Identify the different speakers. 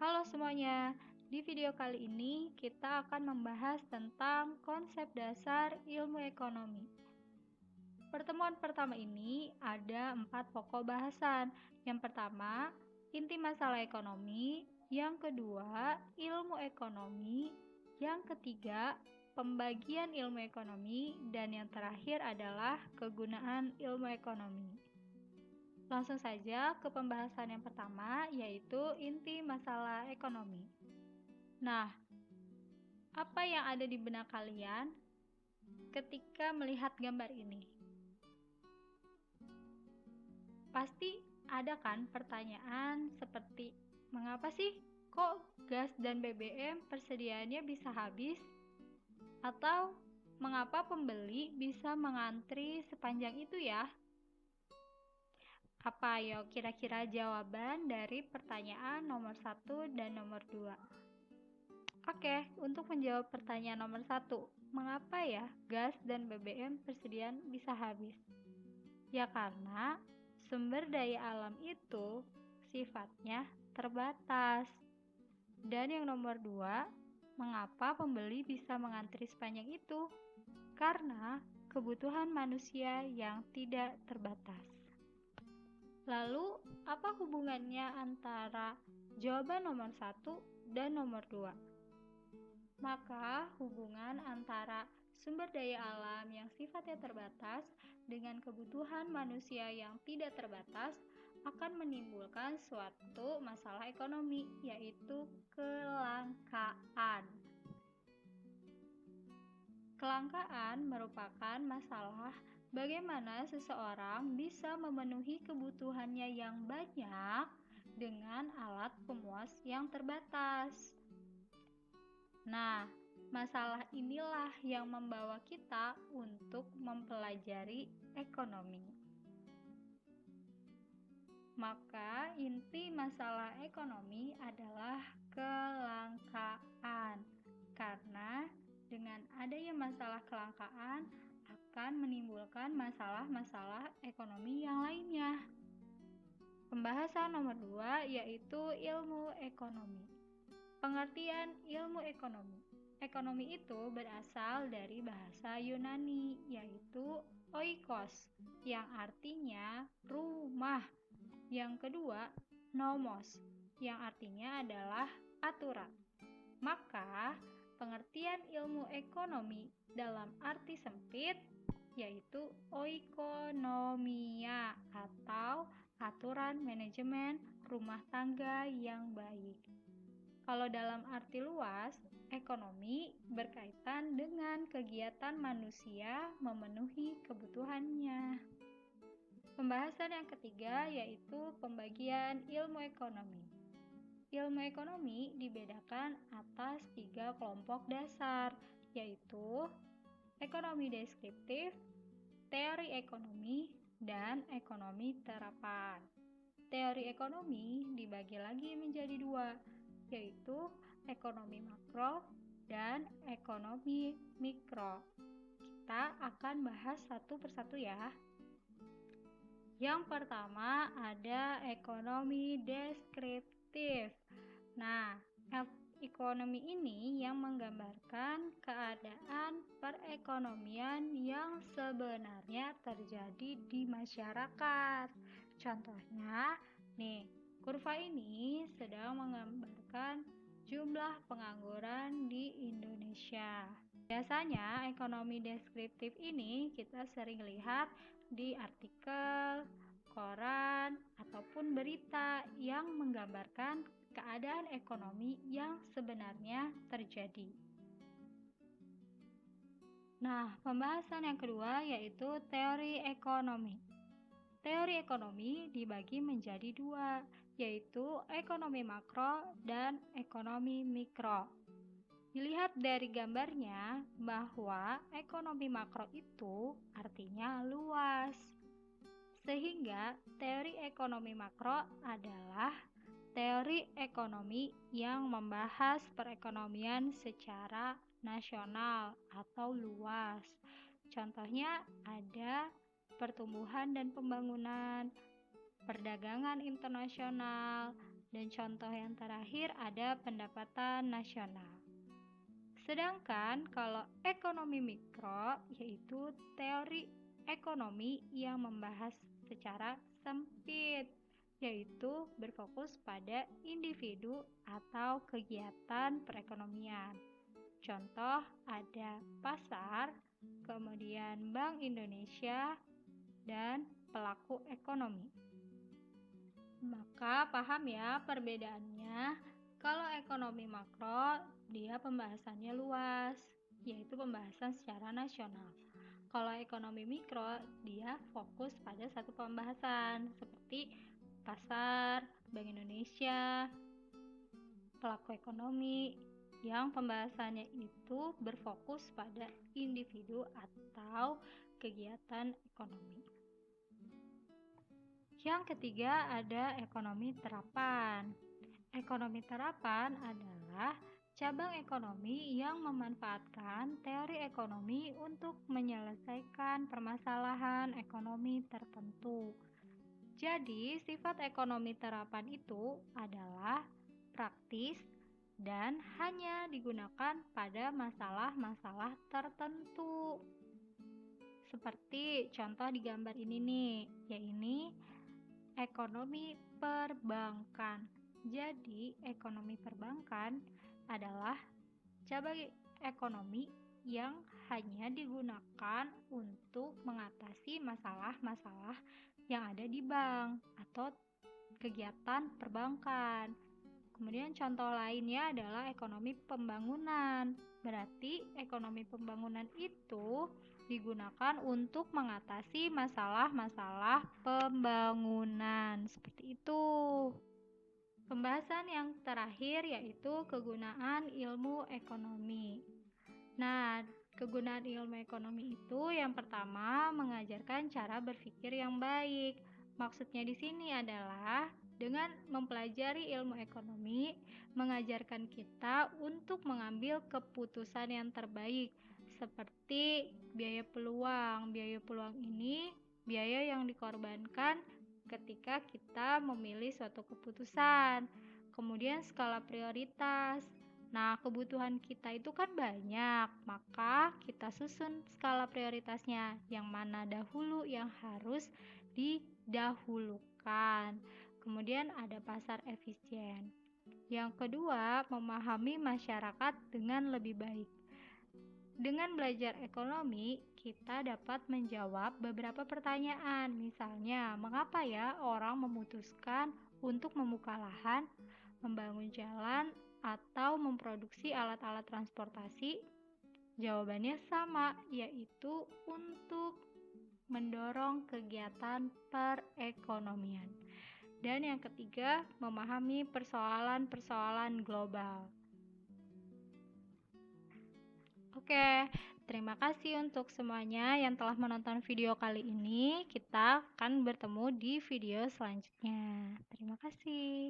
Speaker 1: Halo semuanya, di video kali ini kita akan membahas tentang konsep dasar ilmu ekonomi. Pertemuan pertama ini ada 4 pokok bahasan. Yang pertama, inti masalah ekonomi. Yang kedua, ilmu ekonomi. Yang ketiga, pembagian ilmu ekonomi. Dan yang terakhir adalah kegunaan ilmu ekonomi. Langsung saja ke pembahasan yang pertama, yaitu inti masalah ekonomi. Nah, apa yang ada di benak kalian ketika melihat gambar ini? Pasti ada kan pertanyaan seperti, mengapa sih kok gas dan BBM persediaannya bisa habis? Atau mengapa pembeli bisa mengantri sepanjang itu ya? Apa ayo kira-kira jawaban dari pertanyaan nomor 1 dan nomor 2? Oke, untuk menjawab pertanyaan nomor 1, mengapa ya gas dan BBM persediaan bisa habis? Ya karena sumber daya alam itu sifatnya terbatas. Dan yang nomor 2, mengapa pembeli bisa mengantri sepanjang itu? Karena kebutuhan manusia yang tidak terbatas. Lalu, apa hubungannya antara jawaban nomor 1 dan nomor 2? Maka, hubungan antara sumber daya alam yang sifatnya terbatas dengan kebutuhan manusia yang tidak terbatas akan menimbulkan suatu masalah ekonomi, yaitu kelangkaan. Kelangkaan merupakan masalah bagaimana seseorang bisa memenuhi kebutuhannya yang banyak dengan alat pemuas yang terbatas. Nah, masalah inilah yang membawa kita untuk mempelajari ekonomi. Maka, inti masalah ekonomi adalah kelangkaan. Karena dengan adanya masalah kelangkaan akan menimbulkan masalah-masalah ekonomi yang lainnya. Pembahasan nomor 2 yaitu ilmu ekonomi. Pengertian ilmu ekonomi. Ekonomi itu berasal dari bahasa Yunani, yaitu oikos, yang artinya rumah. Yang kedua, nomos, yang artinya adalah aturan. Maka, pengertian ilmu ekonomi dalam arti sempit yaitu oikonomia atau aturan manajemen rumah tangga yang baik. Kalau dalam arti luas, ekonomi berkaitan dengan kegiatan manusia memenuhi kebutuhannya. Pembahasan yang ketiga yaitu pembagian ilmu ekonomi. Ilmu ekonomi dibedakan atas 3 kelompok dasar, yaitu ekonomi deskriptif, teori ekonomi, dan ekonomi terapan. Teori ekonomi dibagi lagi menjadi 2, yaitu ekonomi makro dan ekonomi mikro. Kita akan bahas satu persatu ya. Yang pertama ada ekonomi deskriptif. Nah, ekonomi ini yang menggambarkan keadaan perekonomian yang sebenarnya terjadi di masyarakat. Contohnya, nih, kurva ini sedang menggambarkan jumlah pengangguran di Indonesia. Biasanya ekonomi deskriptif ini kita sering lihat di artikel, koran, ataupun berita yang menggambarkan keadaan ekonomi yang sebenarnya terjadi. Nah, pembahasan yang kedua yaitu teori ekonomi. Teori ekonomi dibagi menjadi 2, yaitu ekonomi makro dan ekonomi mikro. Dilihat dari gambarnya bahwa ekonomi makro itu artinya luas. Sehingga teori ekonomi makro adalah teori ekonomi yang membahas perekonomian secara nasional atau luas. Contohnya ada pertumbuhan dan pembangunan, perdagangan internasional, Dan contoh yang terakhir ada pendapatan nasional. Sedangkan kalau ekonomi mikro yaitu teori ekonomi yang membahas secara sempit, yaitu berfokus pada individu atau kegiatan perekonomian. Contoh ada pasar, kemudian Bank Indonesia, dan pelaku ekonomi. Maka paham ya perbedaannya. Kalau ekonomi makro, dia pembahasannya luas, yaitu pembahasan secara nasional. Kalau ekonomi mikro, dia fokus pada satu pembahasan, seperti pasar, Bank Indonesia, pelaku ekonomi, yang pembahasannya itu berfokus pada individu atau kegiatan ekonomi. Yang ketiga ada ekonomi terapan. Ekonomi terapan adalah cabang ekonomi yang memanfaatkan teori ekonomi untuk menyelesaikan permasalahan ekonomi tertentu. Jadi, sifat ekonomi terapan itu adalah praktis dan hanya digunakan pada masalah-masalah tertentu. Seperti contoh di gambar ini nih, yaitu ekonomi perbankan. Jadi, ekonomi perbankan adalah cabang ekonomi yang hanya digunakan untuk mengatasi masalah-masalah yang ada di bank atau kegiatan perbankan. Kemudian contoh lainnya adalah ekonomi pembangunan. Berarti ekonomi pembangunan itu digunakan untuk mengatasi masalah-masalah pembangunan. Seperti itu. Pembahasan yang terakhir yaitu kegunaan ilmu ekonomi. Nah, kegunaan ilmu ekonomi itu yang pertama mengajarkan cara berpikir yang baik. Maksudnya di sini adalah dengan mempelajari ilmu ekonomi, mengajarkan kita untuk mengambil keputusan yang terbaik, seperti biaya peluang. Biaya peluang ini biaya yang dikorbankan ketika kita memilih suatu keputusan. Kemudian skala prioritas. Nah, kebutuhan kita itu kan banyak, maka kita susun skala prioritasnya, yang mana dahulu yang harus didahulukan. Kemudian ada pasar efisien. Yang kedua, memahami masyarakat dengan lebih baik. Dengan belajar ekonomi, kita dapat menjawab beberapa pertanyaan. Misalnya, mengapa ya orang memutuskan untuk membuka lahan, membangun jalan, atau memproduksi alat-alat transportasi? Jawabannya sama, yaitu untuk mendorong kegiatan perekonomian. Dan yang ketiga, memahami persoalan-persoalan global. Oke, terima kasih untuk semuanya yang telah menonton video kali ini. Kita akan bertemu di video selanjutnya. Terima kasih.